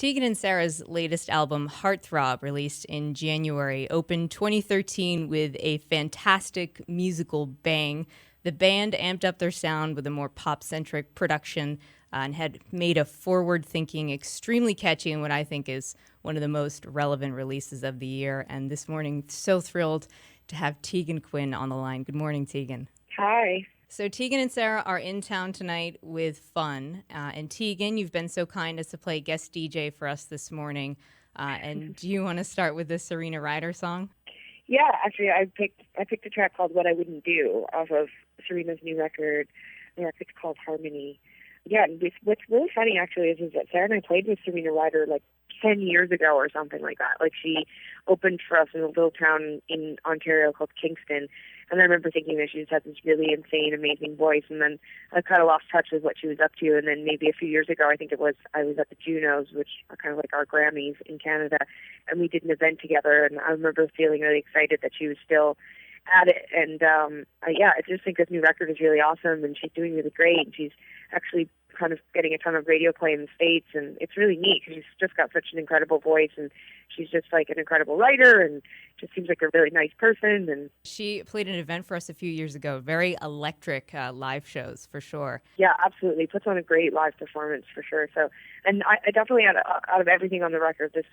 Tegan and Sara's latest album, Heartthrob, released in January, opened 2013 with a fantastic musical bang. The band amped up their sound with a more pop-centric production and had made a forward-thinking, extremely catchy, and what I think is one of the most relevant releases of the year. And this morning, so thrilled to have Tegan Quin on the line. Good morning, Tegan. Hi. So Tegan and Sara are in town tonight with Fun. And Tegan, you've been so kind as to play guest DJ for us this morning. And do you want to start with the Serena Ryder song? Yeah, actually, I picked a track called "What I Wouldn't Do" off of Serena's new record. The record's called Harmony. Yeah, and what's really funny actually is that Sara and I played with Serena Ryder like 10 years ago or something like that. Like she opened for us in a little town in Ontario called Kingston. And I remember thinking that she just had this really insane, amazing voice. And then I kind of lost touch with what she was up to. And then maybe a few years ago, I was at the Junos, which are kind of like our Grammys in Canada. And we did an event together. And I remember feeling really excited that she was still at it. And I just think this new record is really awesome. And she's doing really great. And she's actually kind of getting a ton of radio play in the States, and it's really neat because she's just got such an incredible voice, and she's just like an incredible writer, and just seems like a really nice person. And she played an event for us a few years ago, very electric live shows for sure. Yeah, absolutely, puts on a great live performance for sure. So, and I definitely out of everything on the record, this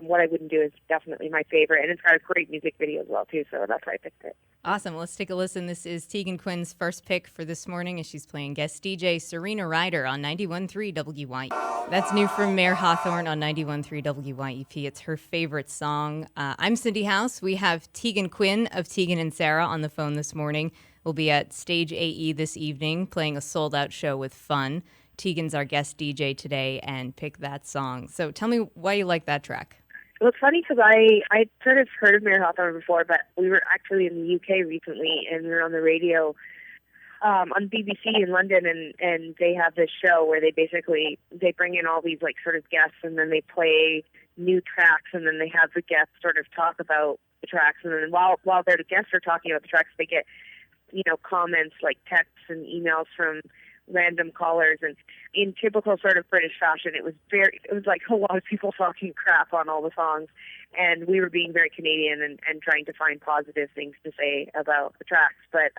"What I Wouldn't Do" is definitely my favorite, and it's got a great music video as well too. So that's why I picked it. Awesome. Well, let's take a listen. This is Tegan Quin's first pick for this morning as she's playing guest DJ Serena Ryder on 91.3 WYEP. That's new from Mayor Hawthorne on 91.3 WYEP. It's her favorite song. I'm Cindy House. We have Tegan Quin of Tegan and Sara on the phone this morning. We'll be at Stage AE this evening playing a sold-out show with Fun. Tegan's our guest DJ today and picked that song. So tell me why you like that track. Well, it's funny because I sort of heard of Mayor Hawthorne before, but we were actually in the UK recently, and we were on the radio on BBC in London, and they have this show where they bring in all these like sort of guests, and then they play new tracks, and then they have the guests sort of talk about the tracks, and then while their guests are talking about the tracks, they get comments like texts and emails from random callers, and in typical sort of British fashion, it was like a lot of people talking crap on all the songs, and we were being very Canadian and trying to find positive things to say about the tracks. But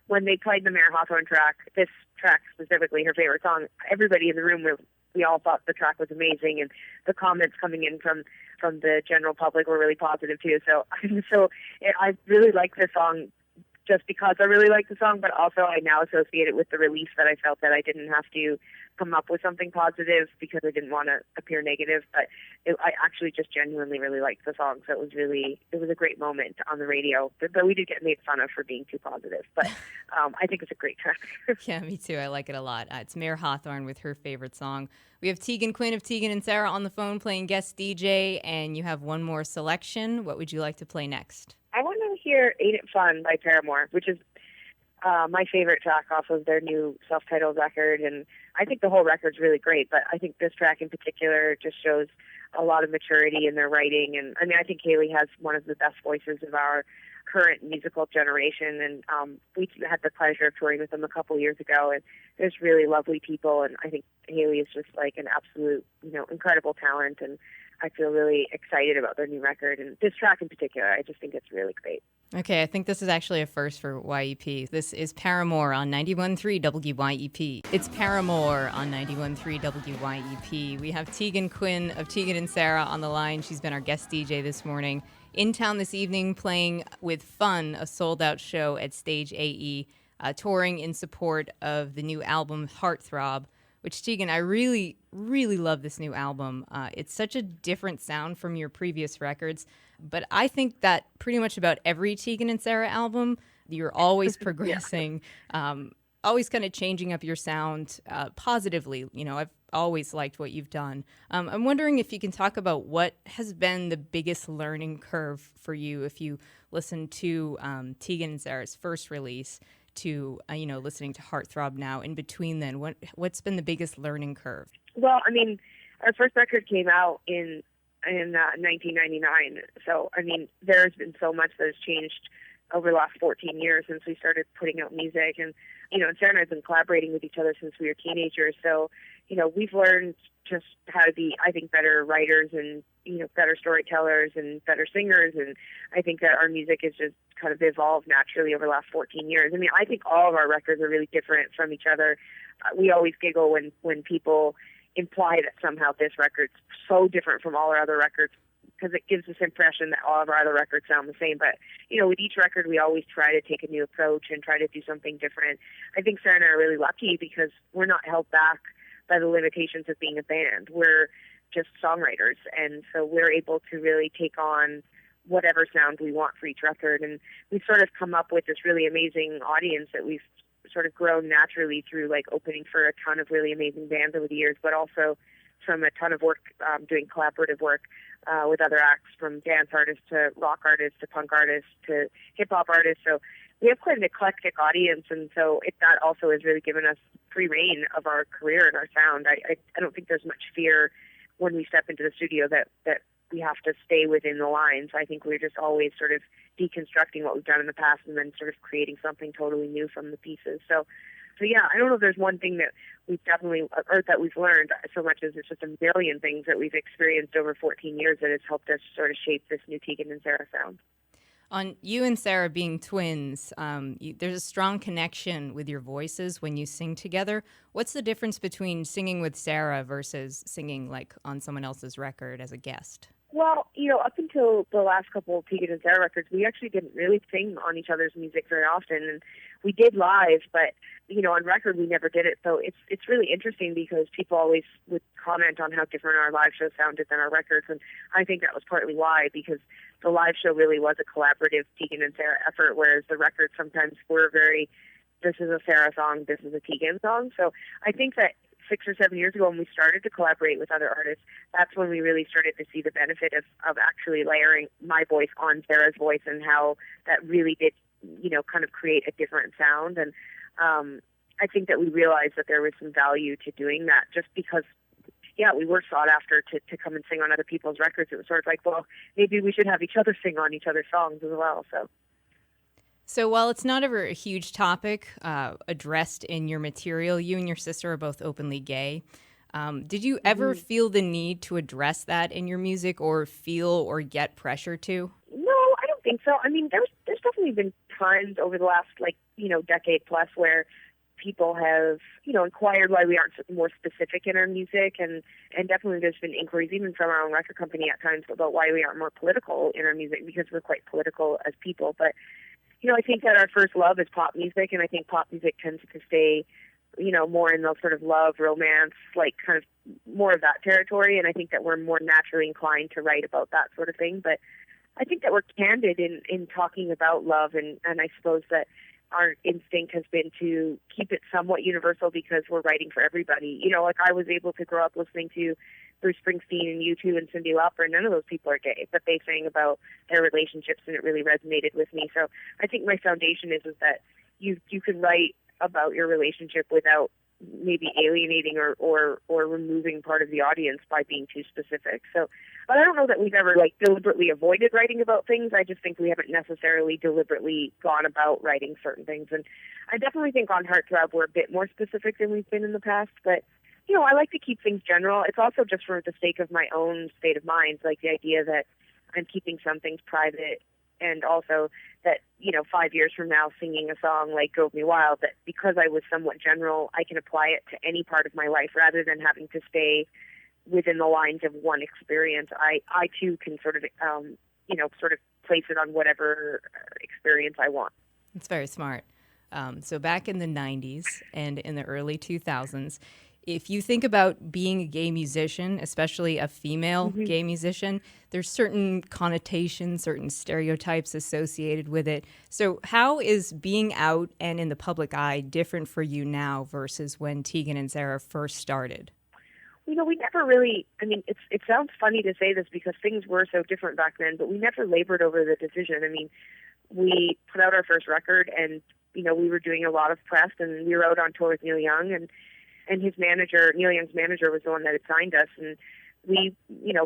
when they played the Mayor Hawthorne track, this track specifically, her favorite song, everybody in the room, we all thought the track was amazing, and the comments coming in from the general public were really positive too. So I really like this song, just because I really like the song, but also I now associate it with the release that I felt that I didn't have to come up with something positive because I didn't want to appear negative. But I actually just genuinely really liked the song, so it was a great moment on the radio. But we did get made fun of for being too positive. But I think it's a great track. Yeah, me too. I like it a lot. It's Mayor Hawthorne with her favorite song. We have Tegan Quin of Tegan and Sara on the phone playing guest DJ, and you have one more selection. What would you like to play next? I want to hear "Ain't It Fun" by Paramore, which is my favorite track off of their new self-titled record. And I think the whole record's really great, but I think this track in particular just shows a lot of maturity in their writing. And I mean, I think Haley has one of the best voices of our current musical generation, and we had the pleasure of touring with them a couple years ago, and there's really lovely people, and I think Haley is just like an absolute, incredible talent, and I feel really excited about their new record, and this track in particular, I just think it's really great. Okay, I think this is actually a first for YEP. This is Paramore on 91.3 WYEP. It's Paramore on 91.3 WYEP. We have Tegan Quin of Tegan and Sara on the line. She's been our guest DJ this morning. In town this evening playing with Fun, a sold-out show at Stage AE, touring in support of the new album Heartthrob, which, Tegan, I really, really love this new album. It's such a different sound from your previous records, but I think that pretty much about every Tegan and Sara album, you're always progressing, always kind of changing up your sound positively. I've always liked what you've done. I'm wondering if you can talk about what has been the biggest learning curve for you if you listen to Tegan and Sara's first release to listening to Heartthrob now. In between then, what's been the biggest learning curve? Well, I mean, our first record came out in 1999, so I mean, there's been so much that has changed over the last 14 years since we started putting out music. And, Sara and I have been collaborating with each other since we were teenagers. So, we've learned just how to be, I think, better writers and, better storytellers and better singers. And I think that our music has just kind of evolved naturally over the last 14 years. I mean, I think all of our records are really different from each other. We always giggle when people imply that somehow this record's so different from all our other records, because it gives this impression that all of our other records sound the same. But, with each record, we always try to take a new approach and try to do something different. I think Sara and I are really lucky because we're not held back by the limitations of being a band. We're just songwriters, and so we're able to really take on whatever sound we want for each record. And we've sort of come up with this really amazing audience that we've sort of grown naturally through opening for a ton of really amazing bands over the years, but also from a ton of work doing collaborative work with other acts, from dance artists to rock artists to punk artists to hip-hop artists. So we have quite an eclectic audience, and so that also has really given us free reign of our career and our sound. I don't think there's much fear when we step into the studio that we have to stay within the lines. I think we're just always sort of deconstructing what we've done in the past and then sort of creating something totally new from the pieces. So yeah, I don't know if there's one thing that we've definitely, or that we've learned so much as it's just a million things that we've experienced over 14 years that has helped us sort of shape this new Tegan and Sara sound. On you and Sara being twins, there's a strong connection with your voices when you sing together. What's the difference between singing with Sara versus singing on someone else's record as a guest? Well, up until the last couple of Tegan and Sara records, we actually didn't really sing on each other's music very often, and we did live, but on record we never did it. So it's really interesting because people always would comment on how different our live shows sounded than our records, and I think that was partly why, because the live show really was a collaborative Tegan and Sara effort, whereas the records sometimes were very, this is a Sara song, this is a Tegan song. So I think that 6 or 7 years ago when we started to collaborate with other artists, that's when we really started to see the benefit of actually layering my voice on Sara's voice, and how that really did, kind of create a different sound. And I think that we realized that there was some value to doing that, just because, yeah, we were sought after to come and sing on other people's records. It was sort of like, well, maybe we should have each other sing on each other's songs as well. So while it's not ever a huge topic addressed in your material, you and your sister are both openly gay. Did you ever feel the need to address that in your music, or feel or get pressure to? No, I don't think so. I mean, there's definitely been times over the last, decade plus where people have, inquired why we aren't more specific in our music, and definitely there's been inquiries even from our own record company at times about why we aren't more political in our music, because we're quite political as people. But I think that our first love is pop music, and I think pop music tends to stay, more in the sort of love, romance, kind of more of that territory, and I think that we're more naturally inclined to write about that sort of thing. But I think that we're candid in talking about love, and I suppose that our instinct has been to keep it somewhat universal because we're writing for everybody. I was able to grow up listening to Bruce Springsteen and U2 and Cyndi Lauper. None of those people are gay, but they sang about their relationships, and it really resonated with me. So I think my foundation is that you can write about your relationship without maybe alienating or removing part of the audience by being too specific. So, but I don't know that we've ever deliberately avoided writing about things. I just think we haven't necessarily deliberately gone about writing certain things. And I definitely think on Heartthrob we're a bit more specific than we've been in the past, but I like to keep things general. It's also just for the sake of my own state of mind, the idea that I'm keeping some things private, and also that, 5 years from now singing a song like Drove Me Wild, that because I was somewhat general, I can apply it to any part of my life rather than having to stay within the lines of one experience. I too can sort of place it on whatever experience I want. It's very smart. So back in the 90s and in the early 2000s, if you think about being a gay musician, especially a female gay musician, there's certain connotations, certain stereotypes associated with it. So how is being out and in the public eye different for you now versus when Tegan and Sara first started? We never really, it sounds funny to say this because things were so different back then, but we never labored over the decision. We put out our first record, and, we were doing a lot of press, and we were out on tour with Neil Young, and his manager, Neil Young's manager, was the one that had signed us. And we,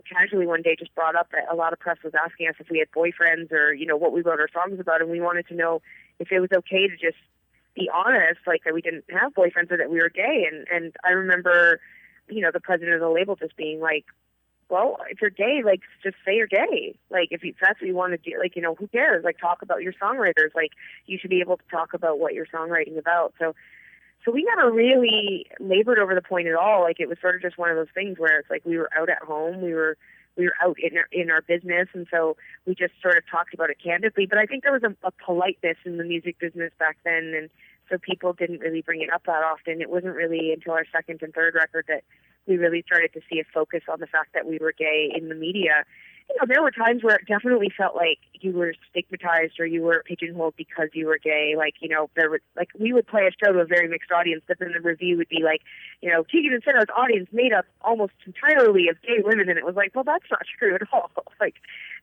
casually one day just brought up that a lot of press was asking us if we had boyfriends or, what we wrote our songs about. And we wanted to know if it was okay to just be honest, that we didn't have boyfriends or that we were gay. And I remember the president of the label just being like, well, if you're gay, like, just say you're gay. Like, if that's what you want to do, like, who cares? Like, talk about your songwriters. Like, you should be able to talk about what you're songwriting about. So we never really labored over the point at all. Like, it was sort of just one of those things where it's like we were out at home, we were out in our business, and so we just sort of talked about it candidly. But I think there was a politeness in the music business back then, and so people didn't really bring it up that often. It wasn't really until our second and third record that we really started to see a focus on the fact that we were gay in the media. There were times where it definitely felt like you were stigmatized or you were pigeonholed because you were gay. Like, there were, like, we would play a show to a very mixed audience, but then the review would be like, Tegan and Sara's audience made up almost entirely of gay women, and it was like, well, that's not true at all. Like,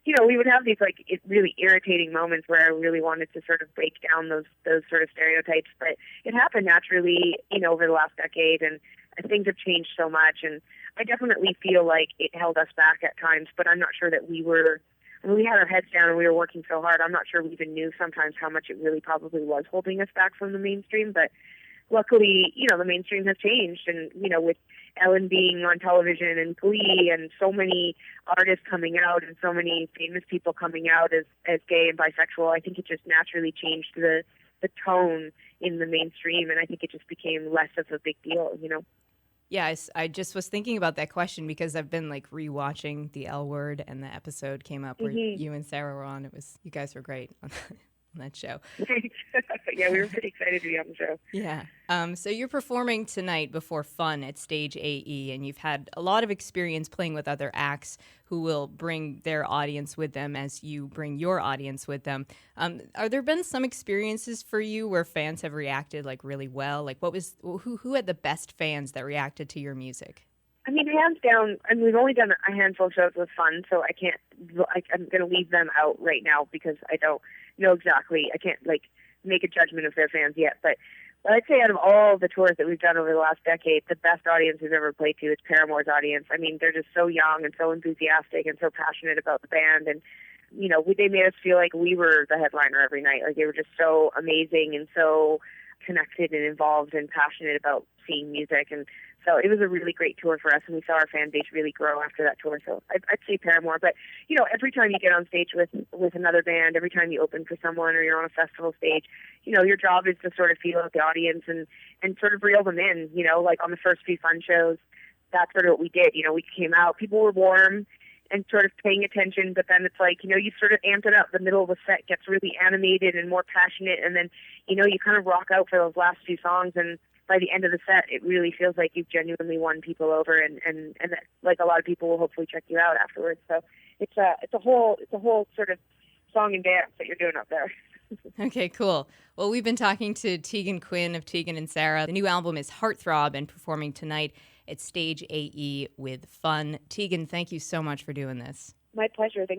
we would have these, like, really irritating moments where I really wanted to sort of break down those sort of stereotypes, but it happened naturally, over the last decade, and things have changed so much, and I definitely feel like it held us back at times, but I'm not sure that we had our heads down and we were working so hard. I'm not sure we even knew sometimes how much it really probably was holding us back from the mainstream, but luckily, the mainstream has changed, and, with Ellen being on television and Glee and so many artists coming out and so many famous people coming out as gay and bisexual, I think it just naturally changed the tone in the mainstream, and I think it just became less of a big deal, Yeah, I just was thinking about that question because I've been like rewatching The L Word, and the episode came up where you and Sara were on. You guys were great on that show. Yeah, we were pretty excited to be on the show. Yeah. So you're performing tonight before Fun at Stage AE, and you've had a lot of experience playing with other acts who will bring their audience with them as you bring your audience with them. Are there been some experiences for you where fans have reacted like really well? Like who had the best fans that reacted to your music? I mean, hands down, we've only done a handful of shows with Fun, so I'm going to leave them out right now because I don't know exactly. I can't, make a judgment of their fans yet. But I'd say out of all the tours that we've done over the last decade, the best audience we've ever played to is Paramore's audience. I mean, they're just so young and so enthusiastic and so passionate about the band. And, they made us feel like we were the headliner every night. Like, they were just so amazing and so connected and involved and passionate about seeing music. And so it was a really great tour for us, and we saw our fan base really grow after that tour. So I'd say Paramore. But, every time you get on stage with another band, every time you open for someone or you're on a festival stage, your job is to sort of feel out the audience and sort of reel them in, like on the first few Fun shows. That's sort of what we did. We came out, people were warm and sort of paying attention, but then it's like, you sort of amped it up. The middle of the set gets really animated and more passionate, and then, you kind of rock out for those last few songs, and by the end of the set, it really feels like you've genuinely won people over, and that, like, a lot of people will hopefully check you out afterwards. So it's a whole sort of song and dance that you're doing up there. Okay, cool. Well, we've been talking to Tegan Quin of Tegan and Sara. The new album is Heartthrob, and performing tonight at Stage AE with Fun. Tegan, thank you so much for doing this. My pleasure. Thank